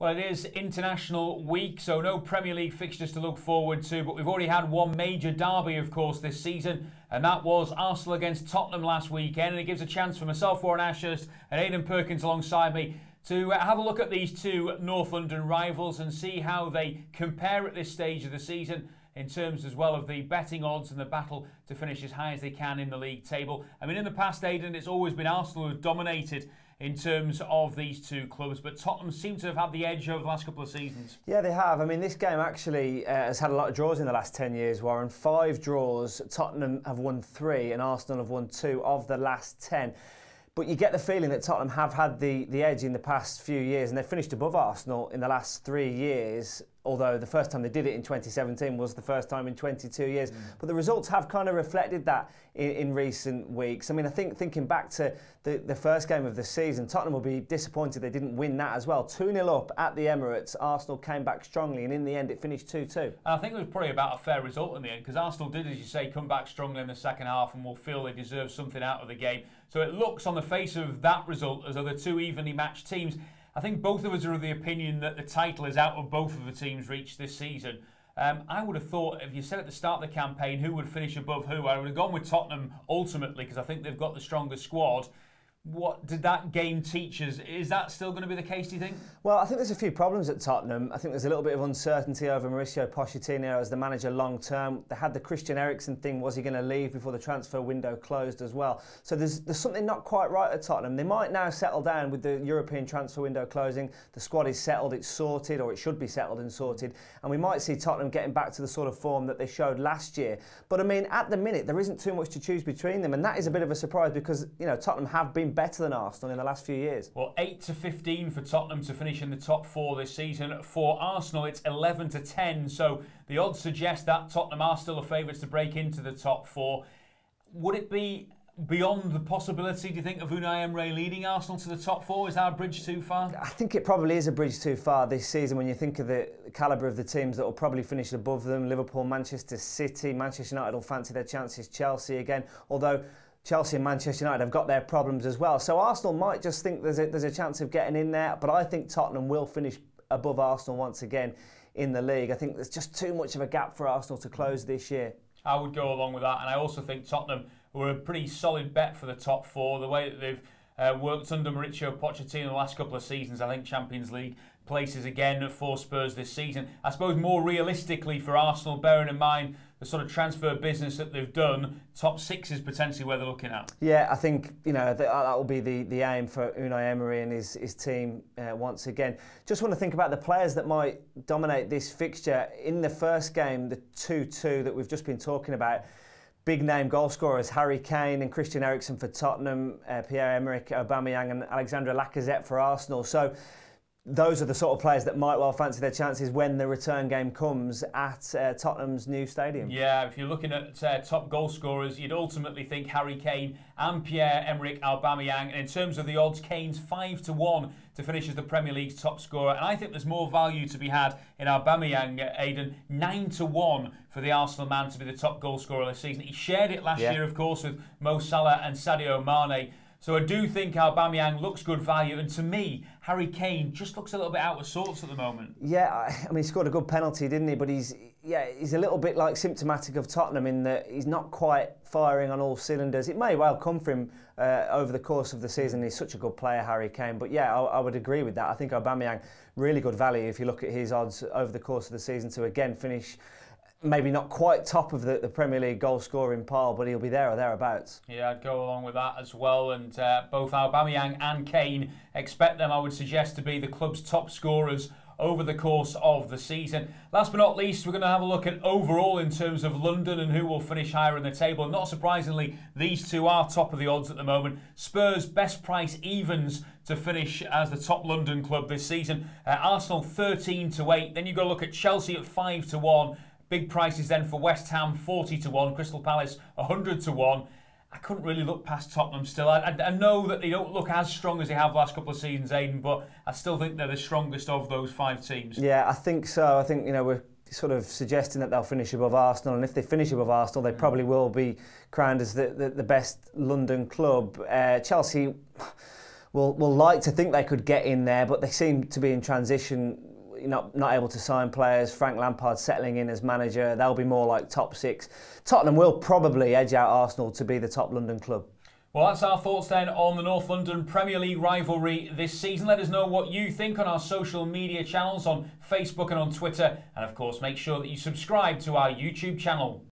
Well, it is international week, so no Premier League fixtures to look forward to, but we've already had one major derby, of course, this season, and that was Arsenal against Tottenham last weekend, and it gives a chance for myself, Warren Ashurst, and Aidan Perkins alongside me to have a look at these two North London rivals and see how they compare at this stage of the season in terms as well of the betting odds and the battle to finish as high as they can in the league table. I mean, in the past, Aidan, it's always been Arsenal who have dominated in terms of these two clubs, but Tottenham seem to have had the edge over the last couple of seasons. Yeah, they have. I mean, this game actually has had a lot of draws in the last 10 years, Warren. 5 draws. Tottenham have won 3 and Arsenal have won 2 of the last 10. But you get the feeling that Tottenham have had the edge in the past few years, and they've finished above Arsenal in the last 3 years, although the first time they did it in 2017 was the first time in 22 years. But the results have kind of reflected that in recent weeks. I mean, I think thinking back to the first game of the season, Tottenham will be disappointed they didn't win that as well. 2-0 up at the Emirates, Arsenal came back strongly, and in the end it finished 2-2. I think it was probably about a fair result in the end, because Arsenal did, as you say, come back strongly in the second half and will feel they deserve something out of the game. So it looks on the face of that result as though they're two evenly matched teams. I think both of us are of the opinion that the title is out of both of the teams reached this season. I would have thought, if you said at the start of the campaign who would finish above who, I would have gone with Tottenham ultimately, because I think they've got the stronger squad. What did that game teach us? Is that still going to be the case, do you think? Well, I think there's a few problems at Tottenham. I think there's a little bit of uncertainty over Mauricio Pochettino as the manager long term. They had the Christian Eriksen thing. Was he going to leave before the transfer window closed as well? So there's something not quite right at Tottenham. They might now settle down with the European transfer window closing. The squad is settled, it's sorted, or it should be settled and sorted. And we might see Tottenham getting back to the sort of form that they showed last year. But I mean, at the minute, there isn't too much to choose between them. And that is a bit of a surprise because, you know, Tottenham have been better than Arsenal in the last few years. Well, 8-15 for Tottenham to finish in the top 4 this season. For Arsenal, it's 11-10. So the odds suggest that Tottenham are still the favourites to break into the top 4. Would it be beyond the possibility, do you think, of Unai Emery leading Arsenal to the top 4? Is that a bridge too far? I think it probably is a bridge too far this season when you think of the calibre of the teams that will probably finish above them. Liverpool, Manchester City, Manchester United will fancy their chances, Chelsea again, although Chelsea and Manchester United have got their problems as well. So Arsenal might just think there's a chance of getting in there, but I think Tottenham will finish above Arsenal once again in the league. I think there's just too much of a gap for Arsenal to close this year. I would go along with that, and I also think Tottenham were a pretty solid bet for the top 4. The way that they've worked under Mauricio Pochettino the last couple of seasons, I think Champions League places again for Spurs this season. I suppose more realistically for Arsenal, bearing in mind the sort of transfer business that they've done, top 6 is potentially where they're looking at. Yeah, I think, you know, that will be the aim for Unai Emery and his team once again. Just want to think about the players that might dominate this fixture. In the first game, the 2-2 that we've just been talking about, big name goal scorers Harry Kane and Christian Eriksen for Tottenham, Pierre-Emerick Aubameyang and Alexandre Lacazette for Arsenal. So those are the sort of players that might well fancy their chances when the return game comes at Tottenham's new stadium. Yeah, if you're looking at top goal scorers, you'd ultimately think Harry Kane and Pierre-Emerick Aubameyang. And in terms of the odds, Kane's 5-1 to finish as the Premier League's top scorer. And I think there's more value to be had in Aubameyang, Aidan. 9-1 for the Arsenal man to be the top goal scorer this season. He shared it last year, of course, with Mo Salah and Sadio Mane. So I do think Aubameyang looks good value, and to me, Harry Kane just looks a little bit out of sorts at the moment. Yeah, I mean, he scored a good penalty, didn't he? But he's a little bit like symptomatic of Tottenham in that he's not quite firing on all cylinders. It may well come for him over the course of the season. He's such a good player, Harry Kane. But yeah, I would agree with that. I think Aubameyang, really good value if you look at his odds over the course of the season to again finish maybe not quite top of the Premier League goal scoring pile, but he'll be there or thereabouts. Yeah, I'd go along with that as well. And both Aubameyang and Kane, expect them, I would suggest, to be the club's top scorers over the course of the season. Last but not least, we're going to have a look at overall in terms of London and who will finish higher in the table. Not surprisingly, these two are top of the odds at the moment. Spurs, best price evens to finish as the top London club this season. Arsenal 13-8. Then you go look at Chelsea at 5-1. Big prices then for West Ham, 40-1. Crystal Palace, 100-1. I couldn't really look past Tottenham still. I know that they don't look as strong as they have the last couple of seasons, Aidan, but I still think they're the strongest of those 5 teams. Yeah, I think so. I think, you know, we're sort of suggesting that they'll finish above Arsenal, and if they finish above Arsenal, they probably will be crowned as the best London club. Chelsea, will like to think they could get in there, but they seem to be in transition, not able to sign players. Frank Lampard settling in as manager. They'll be more like top 6. Tottenham will probably edge out Arsenal to be the top London club. Well, that's our thoughts then on the North London Premier League rivalry this season. Let us know what you think on our social media channels on Facebook and on Twitter. And of course, make sure that you subscribe to our YouTube channel.